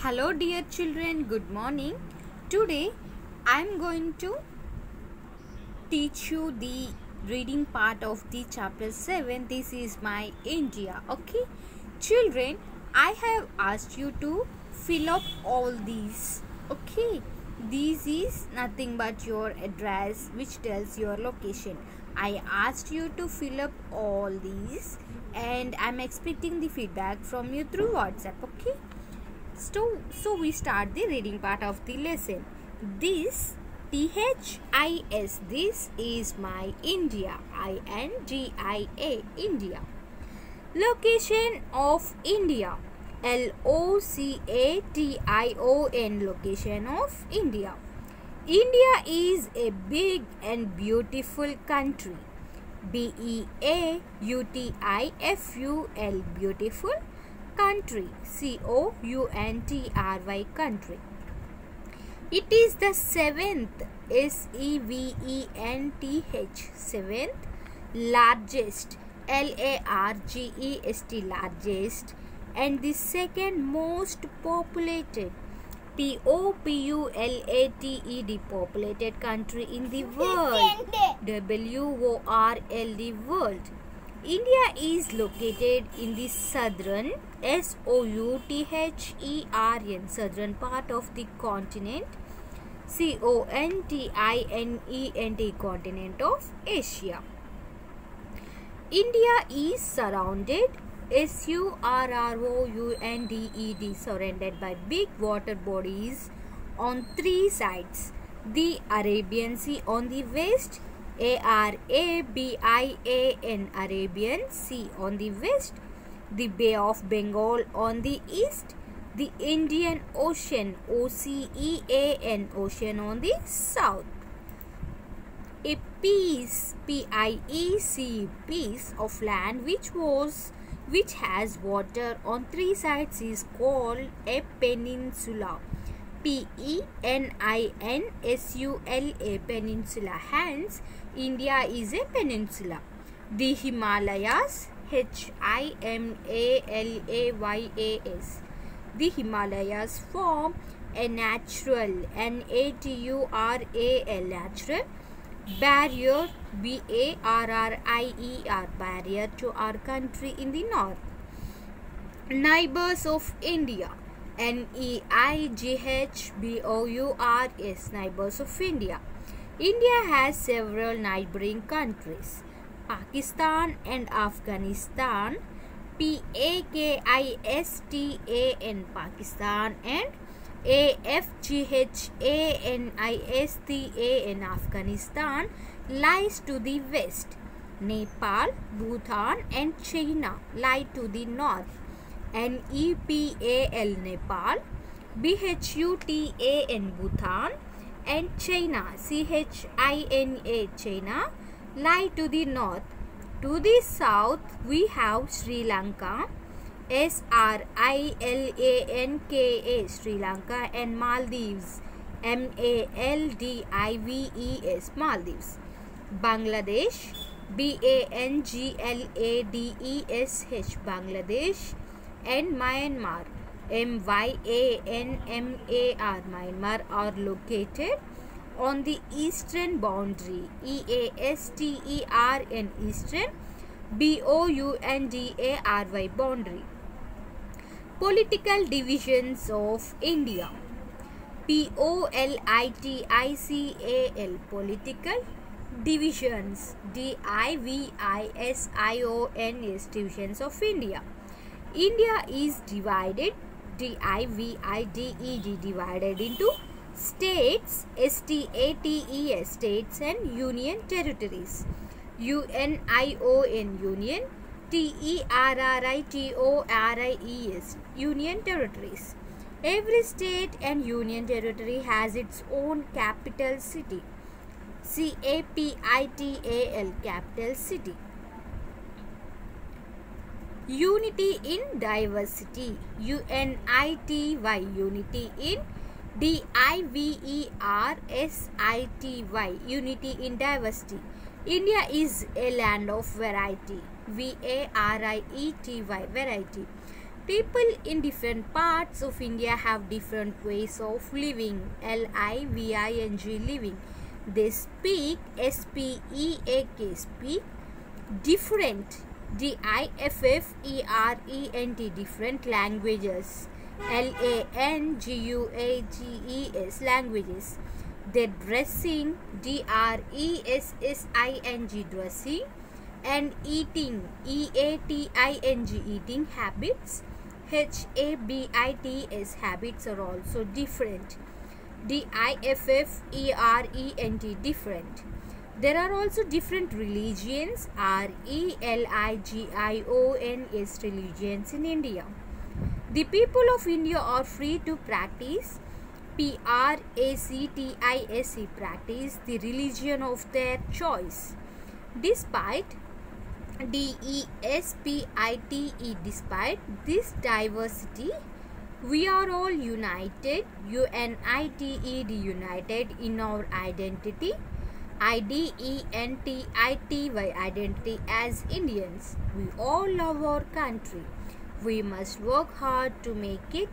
Hello dear children, good morning. Today I am going to teach you the reading part of the chapter 7. This is my India. Okay, children, I have asked you to fill up all these. Okay, this is nothing but your address which tells your location. I asked you to fill up all these and I am expecting the feedback from you through WhatsApp. Okay, so we start the reading part of the lesson. This THIS, this is my India. INDIA, India. Location of India. LOCATION, location of India. India is a big and beautiful country. BEAUTIFUL, beautiful country. COUNTRY, country. It is the seventh, SEVENTH, seventh largest, LARGEST, largest, and the second most populated, POPULATED, populated country in the world, WORLD, world. India is located in the southern, SOUTHERN, southern part of the continent, CONTINENT, continent of Asia. India is surrounded, SURROUNDED, surrounded by big water bodies on three sides. The Arabian Sea on the west, ARABIAN, Arabian Sea on the west, the Bay of Bengal on the east, the Indian Ocean, OCEAN, ocean on the south. A piece, PIEC, piece of land which has water on three sides is called a peninsula. PENINSULA, peninsula. Hence, India is a peninsula. The Himalayas, HIMALAYAS, the Himalayas form a natural, NATURAL, natural barrier, BARRIER, barrier to our country in the north. Neighbors of India, NEIGHBOURS, neighbors of India. India has several neighboring countries, Pakistan and Afghanistan, PAKISTAN, Pakistan, and AFGHANISTAN, Afghanistan, lies to the west. Nepal, Bhutan, and China lie to the north. NEPAL, Nepal, BHUTAN, Bhutan, and China, CHINA, China, lie to the north. To the south, we have Sri Lanka, SRILANKA, Sri Lanka, and Maldives, MALDIVES, Maldives. Bangladesh, BANGLADESH, Bangladesh, and Myanmar, MYANMAR, Myanmar, are located on the eastern boundary, EASTERN, eastern, BOUNDARY, boundary. Political divisions of India. POLITICAL, political divisions. DIVISIONS, divisions of India. India is divided, DIVIDED, divided into states, STATES, states, and union territories, UNION, union, TERRITORIES, union territories. Every state and union territory has its own capital city, CAPITAL, capital city. Unity in diversity, UNITY, unity in DIVERSITY, unity in diversity. India is a land of variety, VARIETY, variety. People in different parts of India have different ways of living. L-I-V-I-N-G, living. They speak, S-P-E-A-K, speak different, D-I-F-F-E-R-E-N-T, different languages. L-A-N-G-U-A-G-E-S, languages. Their dressing, D-R-E-S-S-I-N-G, dressing. And eating, E-A-T-I-N-G, eating habits, H-A-B-I-T-S, habits are also different. D-I-F-F-E-R-E-N-T, different. There are also different religions, R-E-L-I-G-I-O-N-S, religions in India. The people of India are free to practice, P-R-A-C-T-I-S-E, practice the religion of their choice. Despite, D-E-S-P-I-T-E, despite this diversity, we are all united, U-N-I-T-E-D, united in our identity, I-D-E-N-T-I-T-Y, identity as Indians. We all love our country. We must work hard to make it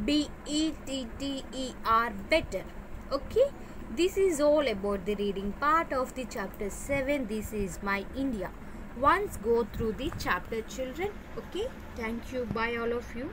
B-E-T-T-E-R, better. Okay, this is all about the reading part of the chapter 7. This is my India. Once go through the chapter, children. Okay, thank you. Bye all of you.